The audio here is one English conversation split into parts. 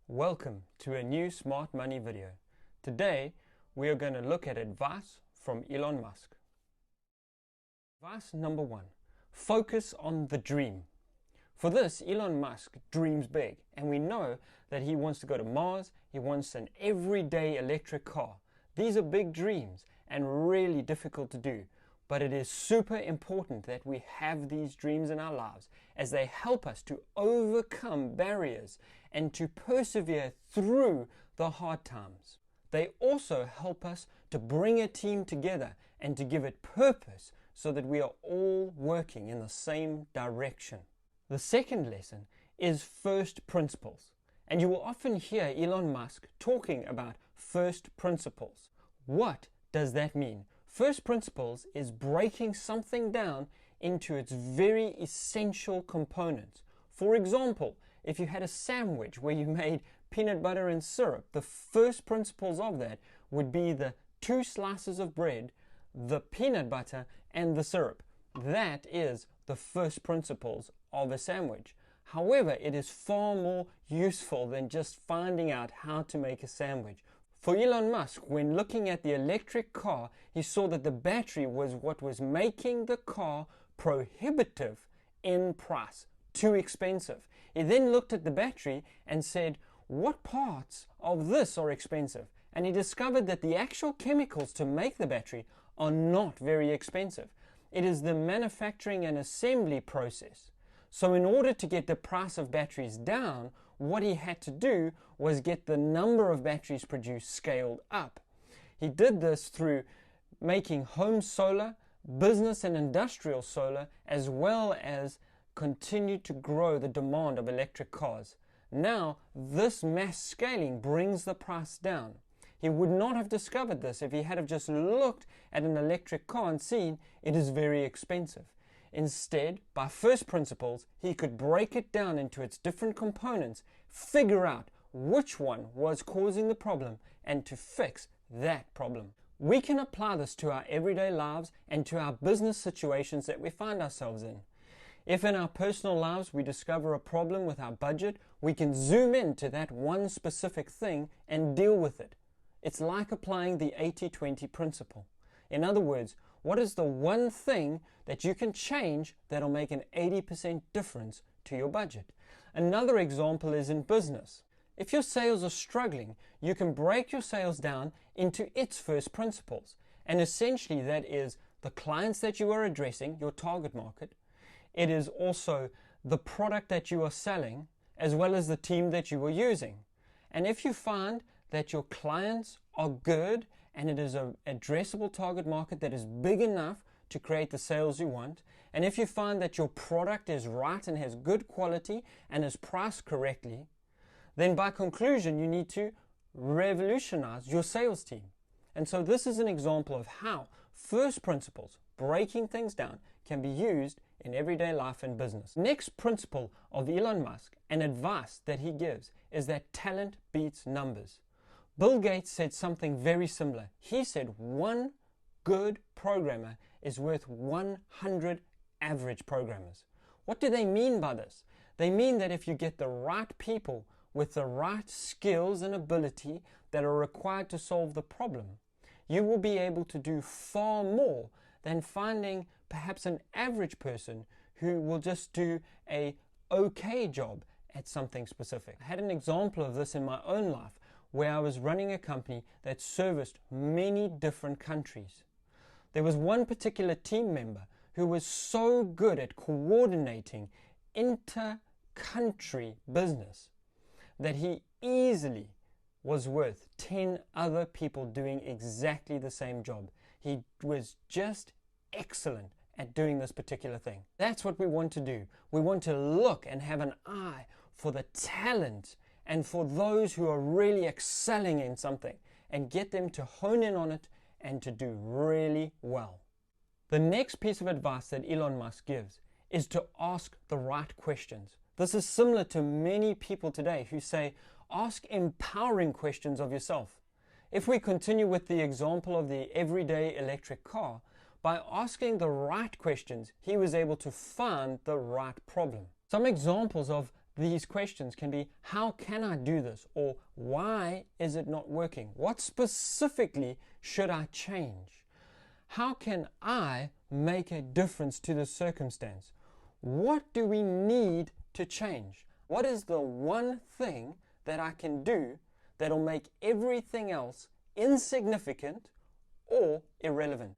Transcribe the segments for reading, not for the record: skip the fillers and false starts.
Welcome to a new Smart Money video. Today we are going to look at advice from Elon Musk. Advice number 1. Focus on the dream. For this, Elon Musk dreams big, and we know that he wants to go to Mars, he wants an everyday electric car. These are big dreams and really difficult to do, but it is super important that we have these dreams in our lives as they help us to overcome barriers and to persevere through the hard times. They also help us to bring a team together and to give it purpose so that we are all working in the same direction. The second lesson is first principles. And you will often hear Elon Musk talking about first principles. What does that mean? First principles is breaking something down into its very essential components. For example, if you had a sandwich where you made peanut butter and syrup, the first principles of that would be the 2 slices of bread, the peanut butter, and the syrup. That is the first principles of a sandwich. However, it is far more useful than just finding out how to make a sandwich. For Elon Musk, when looking at the electric car, he saw that the battery was what was making the car prohibitive in price, too expensive. He then looked at the battery and said, what parts of this are expensive? And he discovered that the actual chemicals to make the battery are not very expensive. It is the manufacturing and assembly process. So in order to get the price of batteries down, what he had to do was get the number of batteries produced scaled up. He did this through making home solar, business and industrial solar, as well as continue to grow the demand of electric cars. Now, this mass scaling brings the price down. He would not have discovered this if he had have just looked at an electric car and seen it is very expensive. Instead, by first principles, he could break it down into its different components, figure out which one was causing the problem, and to fix that problem. We can apply this to our everyday lives and to our business situations that we find ourselves in. If in our personal lives we discover a problem with our budget, we can zoom into that one specific thing and deal with it. It's like applying the 80-20 principle. In other words, what is the one thing that you can change that'll make an 80% difference to your budget? Another example is in business. If your sales are struggling, you can break your sales down into its first principles. And essentially that is the clients that you are addressing, your target market. It is also the product that you are selling, as well as the team that you are using. And if you find that your clients are good and it is an addressable target market that is big enough to create the sales you want, and if you find that your product is right and has good quality and is priced correctly, then by conclusion you need to revolutionize your sales team. And so this is an example of how first principles, breaking things down, can be used in everyday life and business. Next principle of Elon Musk and advice that he gives is that talent beats numbers. Bill Gates said something very similar. He said one good programmer is worth 100 average programmers. What do they mean by this? They mean that if you get the right people with the right skills and ability that are required to solve the problem, you will be able to do far more than finding perhaps an average person who will just do a okay job at something specific. I had an example of this in my own life where I was running a company that serviced many different countries. There was one particular team member who was so good at coordinating inter-country business that he easily was worth 10 other people doing exactly the same job. He was just excellent at doing this particular thing. That's what we want to do. We want to look and have an eye for the talent and for those who are really excelling in something and get them to hone in on it and to do really well. The next piece of advice that Elon Musk gives is to ask the right questions. This is similar to many people today who say, ask empowering questions of yourself. If we continue with the example of the everyday electric car, by asking the right questions, he was able to find the right problem. Some examples of these questions can be, how can I do this? Or why is it not working? What specifically should I change? How can I make a difference to the circumstance? What do we need to change? What is the one thing that I can do that'll make everything else insignificant or irrelevant?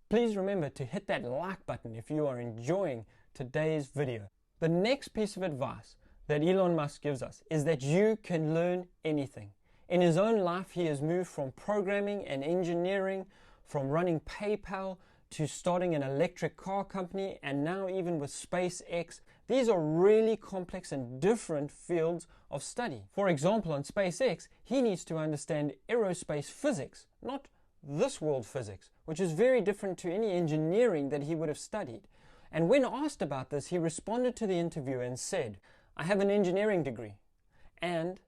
Please remember to hit that like button if you are enjoying today's video. The next piece of advice that Elon Musk gives us is that you can learn anything. In his own life, he has moved from programming and engineering, from running PayPal to starting an electric car company, and now even with SpaceX. These are really complex and different fields of study. For example, on SpaceX, he needs to understand aerospace physics, not this world physics, which is very different to any engineering that he would have studied. And when asked about this, he responded to the interviewer and said, I have an engineering degree and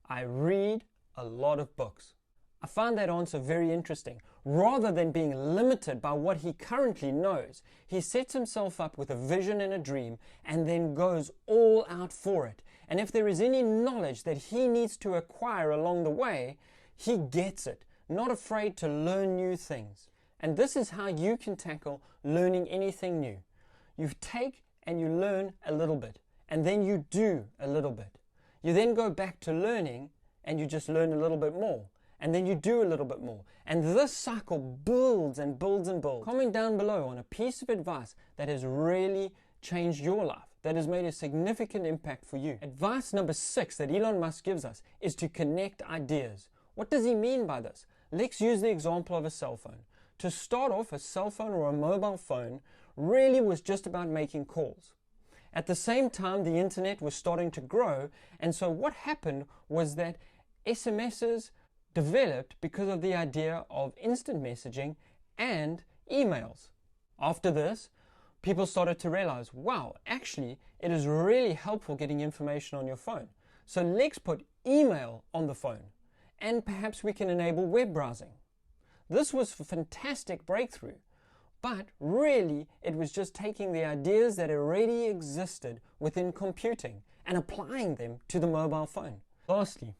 I read a lot of books. I found that answer very interesting. Rather than being limited by what he currently knows, he sets himself up with a vision and a dream and then goes all out for it. And if there is any knowledge that he needs to acquire along the way, he gets it, not afraid to learn new things. And this is how you can tackle learning anything new. You take and you learn a little bit, and then you do a little bit. You then go back to learning and you just learn a little bit more. And then you do a little bit more. And this cycle builds and builds and builds. Comment down below on a piece of advice that has really changed your life, that has made a significant impact for you. Advice number 6 that Elon Musk gives us is to connect ideas. What does he mean by this? Let's use the example of a cell phone. To start off, a cell phone or a mobile phone really was just about making calls. At the same time, the internet was starting to grow, and so what happened was that SMSs developed because of the idea of instant messaging and emails. After this, people started to realize, wow, actually, it is really helpful getting information on your phone. So let's put email on the phone, and perhaps we can enable web browsing. This was a fantastic breakthrough, but really it was just taking the ideas that already existed within computing and applying them to the mobile phone. Lastly,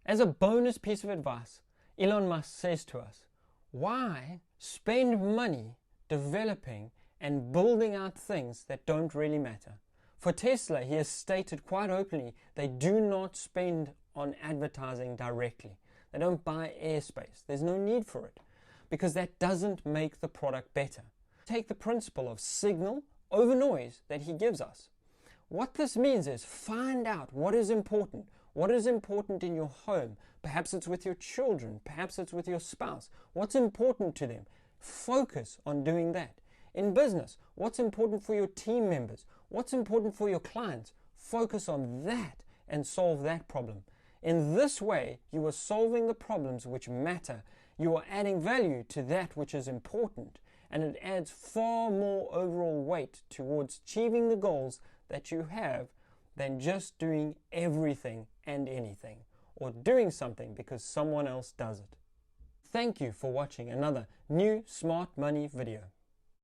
as a bonus piece of advice, Elon Musk says to us, why spend money developing and building out things that don't really matter? For Tesla, he has stated quite openly they do not spend on advertising directly. They don't buy airspace. There's no need for it because that doesn't make the product better. Take the principle of signal over noise that he gives us. What this means is find out what is important. What is important in your home? Perhaps it's with your children. Perhaps it's with your spouse. What's important to them? Focus on doing that. In business, what's important for your team members? What's important for your clients? Focus on that and solve that problem. In this way, you are solving the problems which matter. You are adding value to that which is important, and it adds far more overall weight towards achieving the goals that you have than just doing everything and anything, or doing something because someone else does it. Thank you for watching another new Smart Money video.